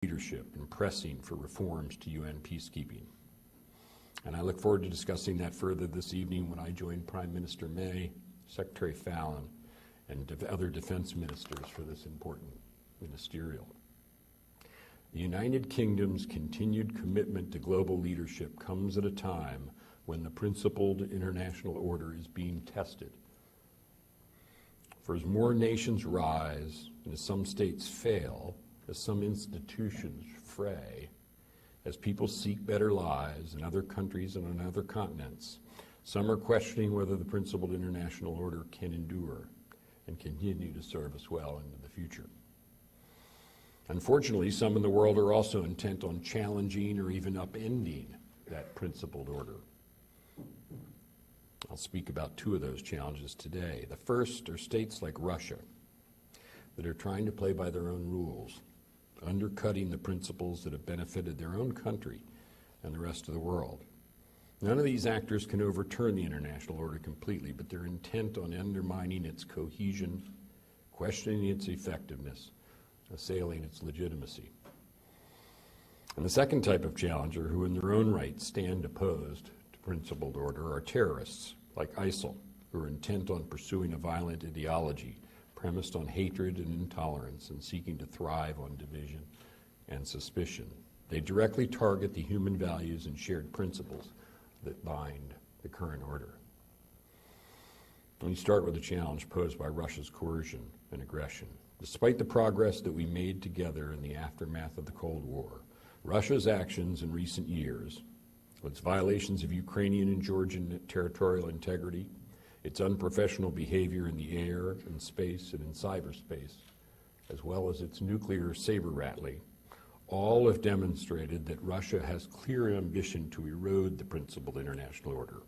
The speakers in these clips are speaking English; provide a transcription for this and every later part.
leadership in pressing for reforms to UN peacekeeping. And I look forward to discussing that further this evening when I join Prime Minister May, Secretary Fallon, and other defense ministers for this important ministerial. The United Kingdom's continued commitment to global leadership comes at a time when the principled international order is being tested. For as more nations rise, and as some states fail, as some institutions fray, as people seek better lives in other countries and on other continents, some are questioning whether the principled international order can endure and continue to serve us well into the future. Unfortunately, some in the world are also intent on challenging or even upending that principled order. I'll speak about two of those challenges today. The first are states like Russia that are trying to play by their own rules, undercutting the principles that have benefited their own country and the rest of the world. None of these actors can overturn the international order completely, but they're intent on undermining its cohesion, questioning its effectiveness, assailing its legitimacy. And the second type of challenger, who in their own right stand opposed to principled order, are terrorists like ISIL, who are intent on pursuing a violent ideology premised on hatred and intolerance and seeking to thrive on division and suspicion. They directly target the human values and shared principles that bind the current order. Let me start with the challenge posed by Russia's coercion and aggression. Despite the progress that we made together in the aftermath of the Cold War, Russia's actions in recent years, its violations of Ukrainian and Georgian territorial integrity, its unprofessional behavior in the air, in space, and in cyberspace, as well as its nuclear saber-rattling, all have demonstrated that Russia has clear ambition to erode the principled international order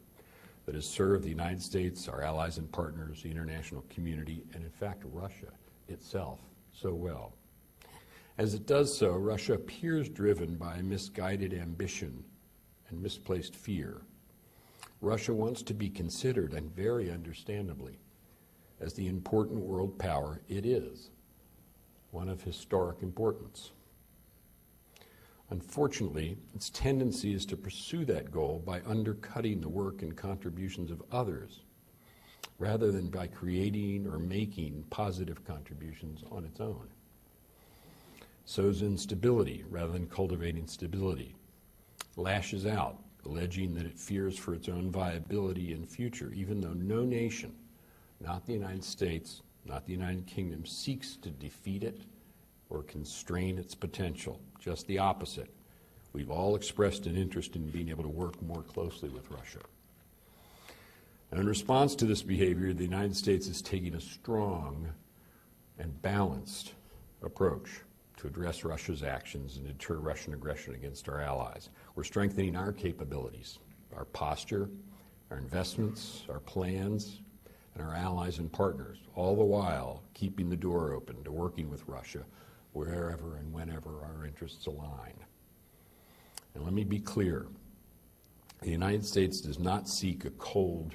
that has served the United States, our allies and partners, the international community, and in fact Russia itself so well. As it does so, Russia appears driven by a misguided ambition and misplaced fear. Russia wants to be considered, and very understandably, as the important world power it is, one of historic importance. Unfortunately, its tendency is to pursue that goal by undercutting the work and contributions of others, rather than by creating or making positive contributions on its own. Sows instability rather than cultivating stability, lashes out, alleging that it fears for its own viability and future, even though no nation, not the United States, not the United Kingdom, seeks to defeat it or constrain its potential. Just the opposite. We've all expressed an interest in being able to work more closely with Russia. And in response to this behavior, the United States is taking a strong and balanced approach to address Russia's actions and deter Russian aggression against our allies. We're strengthening our capabilities, our posture, our investments, our plans, and our allies and partners, all the while keeping the door open to working with Russia wherever and whenever our interests align. And let me be clear, the United States does not seek a cold,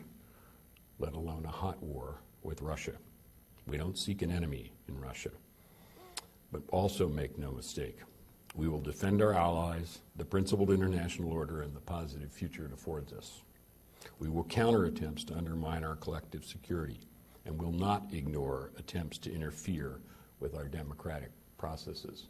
let alone a hot war with Russia. We don't seek an enemy in Russia. But also make no mistake, we will defend our allies, the principled international order, and the positive future it affords us. We will counter attempts to undermine our collective security, and will not ignore attempts to interfere with our democratic processes.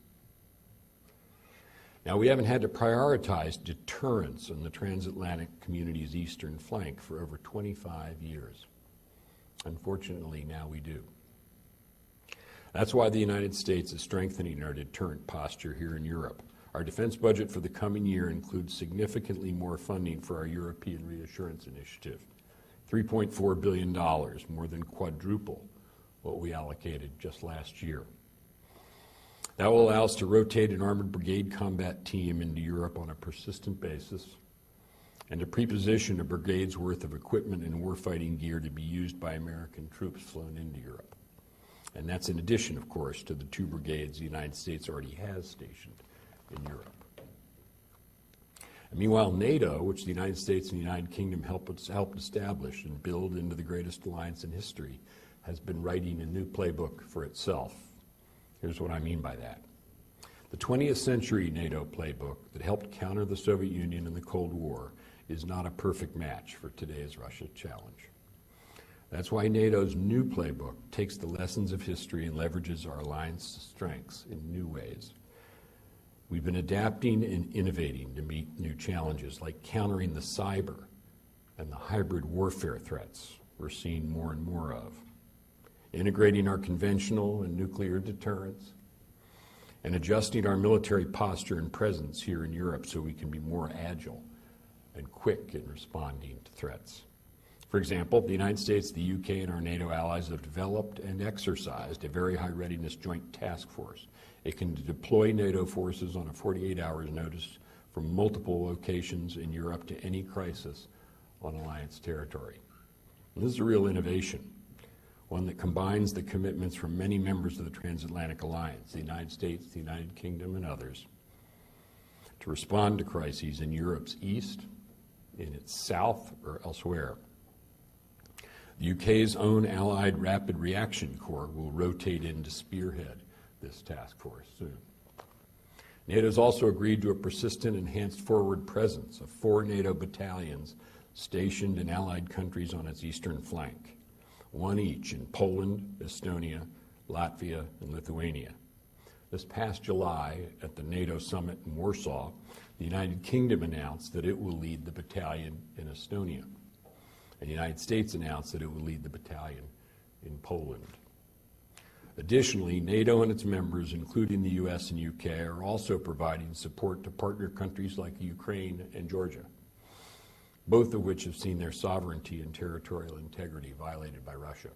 Now, we haven't had to prioritize deterrence on the transatlantic community's eastern flank for over 25 years. Unfortunately, now we do. That's why the United States is strengthening our deterrent posture here in Europe. Our defense budget for the coming year includes significantly more funding for our European Reassurance Initiative, $3.4 billion, more than quadruple what we allocated just last year. That will allow us to rotate an armored brigade combat team into Europe on a persistent basis and to preposition a brigade's worth of equipment and warfighting gear to be used by American troops flown into Europe. And that's in addition, of course, to the 2 brigades the United States already has stationed in Europe. And meanwhile, NATO, which the United States and the United Kingdom helped establish and build into the greatest alliance in history, has been writing a new playbook for itself. Here's what I mean by that. The 20th century NATO playbook that helped counter the Soviet Union in the Cold War is not a perfect match for today's Russia challenge. That's why NATO's new playbook takes the lessons of history and leverages our alliance strengths in new ways. We've been adapting and innovating to meet new challenges, like countering the cyber and the hybrid warfare threats we're seeing more and more of, integrating our conventional and nuclear deterrence, and adjusting our military posture and presence here in Europe so we can be more agile and quick in responding to threats. For example, the United States, the UK, and our NATO allies have developed and exercised a very high readiness joint task force. It can deploy NATO forces on a 48 hours notice from multiple locations in Europe to any crisis on alliance territory. And this is a real innovation, one that combines the commitments from many members of the transatlantic alliance, the United States, the United Kingdom, and others, to respond to crises in Europe's east, in its south, or elsewhere. The UK's own Allied Rapid Reaction Corps will rotate in to spearhead this task force soon. NATO has also agreed to a persistent enhanced forward presence of 4 NATO battalions stationed in allied countries on its eastern flank, 1 each in Poland, Estonia, Latvia, and Lithuania. This past July, at the NATO summit in Warsaw, the United Kingdom announced that it will lead the battalion in Estonia, and the United States announced that it would lead the battalion in Poland. Additionally, NATO and its members, including the US and UK, are also providing support to partner countries like Ukraine and Georgia, both of which have seen their sovereignty and territorial integrity violated by Russia.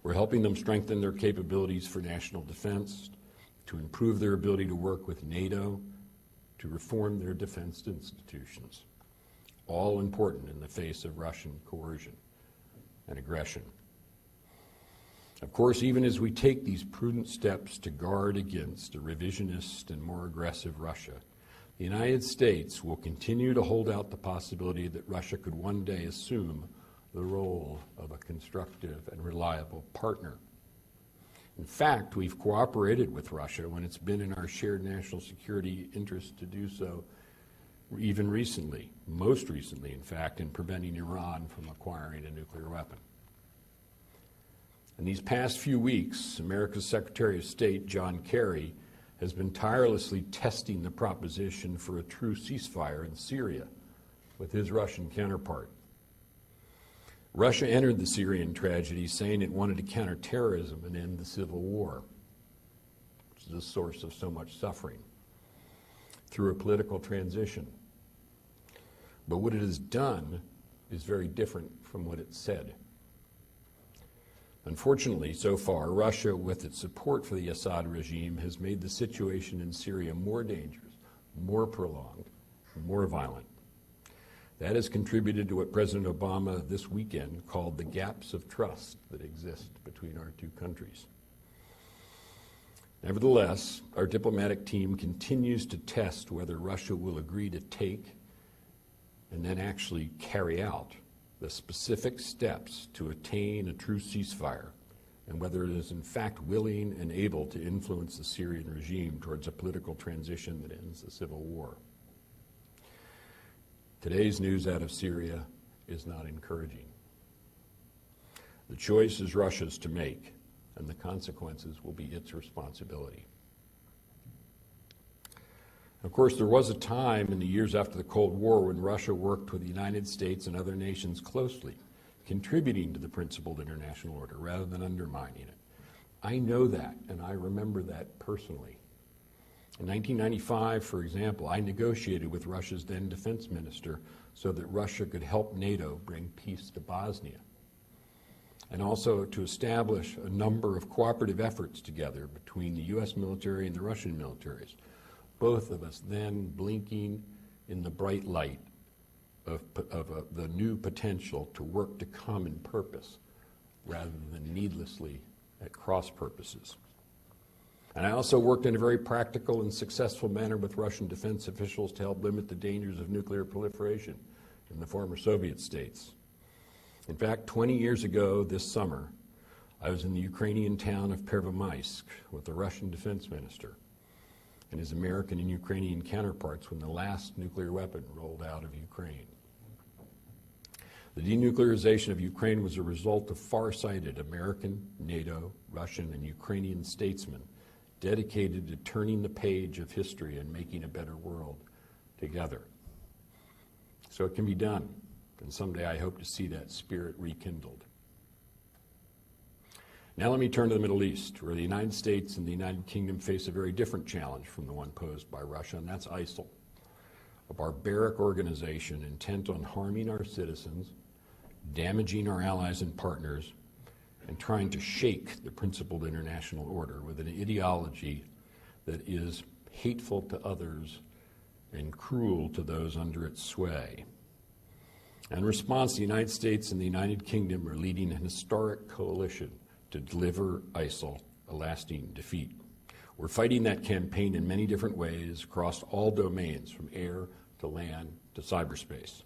We're helping them strengthen their capabilities for national defense, to improve their ability to work with NATO, to reform their defense institutions, all important in the face of Russian coercion and aggression. Of course, even as we take these prudent steps to guard against a revisionist and more aggressive Russia, the United States will continue to hold out the possibility that Russia could one day assume the role of a constructive and reliable partner. In fact, we've cooperated with Russia when it's been in our shared national security interest to do so, even recently, most recently, in fact, in preventing Iran from acquiring a nuclear weapon. In these past few weeks, America's Secretary of State, John Kerry, has been tirelessly testing the proposition for a true ceasefire in Syria with his Russian counterpart. Russia entered the Syrian tragedy saying it wanted to counter terrorism and end the civil war, which is the source of so much suffering, through a political transition. But what it has done is very different from what it said. Unfortunately, so far, Russia, with its support for the Assad regime, has made the situation in Syria more dangerous, more prolonged, and more violent. That has contributed to what President Obama this weekend called the gaps of trust that exist between our two countries. Nevertheless, our diplomatic team continues to test whether Russia will agree to take and then actually carry out the specific steps to attain a true ceasefire, and whether it is in fact willing and able to influence the Syrian regime towards a political transition that ends the civil war. Today's news out of Syria is not encouraging. The choice is Russia's to make, and the consequences will be its responsibility. Of course, there was a time in the years after the Cold War when Russia worked with the United States and other nations closely, contributing to the principled international order rather than undermining it. I know that, and I remember that personally. In 1995, for example, I negotiated with Russia's then defense minister so that Russia could help NATO bring peace to Bosnia, and also to establish a number of cooperative efforts together between the U.S. military and the Russian militaries, both of us then blinking in the bright light of the new potential to work to common purpose rather than needlessly at cross purposes. And I also worked in a very practical and successful manner with Russian defense officials to help limit the dangers of nuclear proliferation in the former Soviet states. In fact, 20 years ago this summer, I was in the Ukrainian town of Pervomaisk with the Russian defense minister, and his American and Ukrainian counterparts when the last nuclear weapon rolled out of Ukraine. The denuclearization of Ukraine was a result of far-sighted American, NATO, Russian, and Ukrainian statesmen dedicated to turning the page of history and making a better world together. So it can be done, and someday I hope to see that spirit rekindled. Now let me turn to the Middle East, where the United States and the United Kingdom face a very different challenge from the one posed by Russia, and that's ISIL, a barbaric organization intent on harming our citizens, damaging our allies and partners, and trying to shake the principled international order with an ideology that is hateful to others and cruel to those under its sway. In response, the United States and the United Kingdom are leading an historic coalition to deliver ISIL a lasting defeat. We're fighting that campaign in many different ways across all domains, from air to land to cyberspace,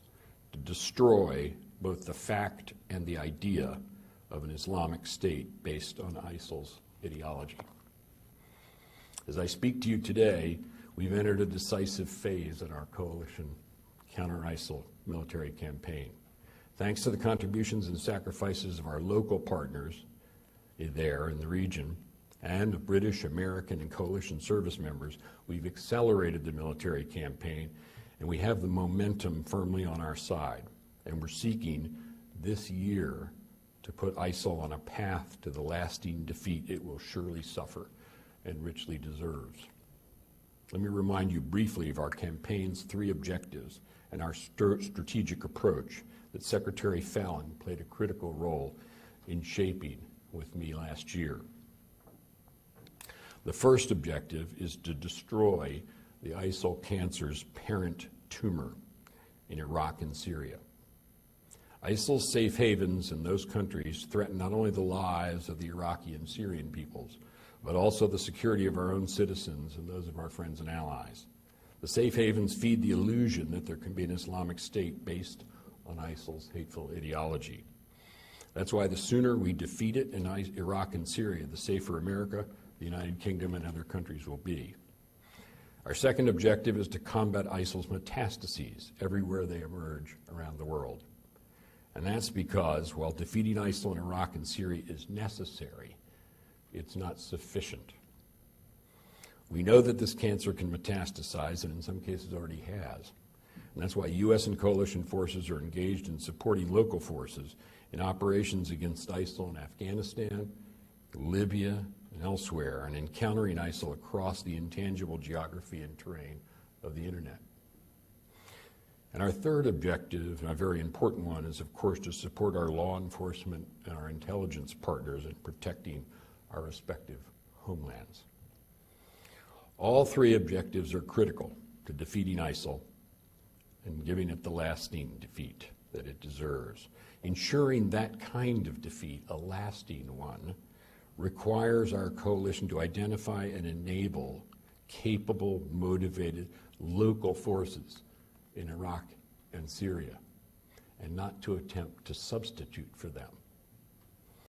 to destroy both the fact and the idea of an Islamic State based on ISIL's ideology. As I speak to you today, we've entered a decisive phase in our coalition counter-ISIL military campaign. Thanks to the contributions and sacrifices of our local partners there in the region and of British, American, and coalition service members, we've accelerated the military campaign, and we have the momentum firmly on our side. And we're seeking this year to put ISIL on a path to the lasting defeat it will surely suffer and richly deserves. Let me remind you briefly of our campaign's 3 objectives and our strategic approach that Secretary Fallon played a critical role in shaping with me last year. The first objective is to destroy the ISIL cancer's parent tumor in Iraq and Syria. ISIL's safe havens in those countries threaten not only the lives of the Iraqi and Syrian peoples, but also the security of our own citizens and those of our friends and allies. The safe havens feed the illusion that there can be an Islamic State based on ISIL's hateful ideology. That's why the sooner we defeat it in Iraq and Syria, the safer America, the United Kingdom, and other countries will be. Our second objective is to combat ISIL's metastases everywhere they emerge around the world. And that's because while defeating ISIL in Iraq and Syria is necessary, it's not sufficient. We know that this cancer can metastasize, and in some cases already has. And that's why U.S. and coalition forces are engaged in supporting local forces in operations against ISIL in Afghanistan, Libya, and elsewhere, and in countering ISIL across the intangible geography and terrain of the internet. And our third objective, and a very important one, is of course to support our law enforcement and our intelligence partners in protecting our respective homelands. All 3 objectives are critical to defeating ISIL and giving it the lasting defeat that it deserves. Ensuring that kind of defeat, a lasting one, requires our coalition to identify and enable capable, motivated local forces in Iraq and Syria, and not to attempt to substitute for them.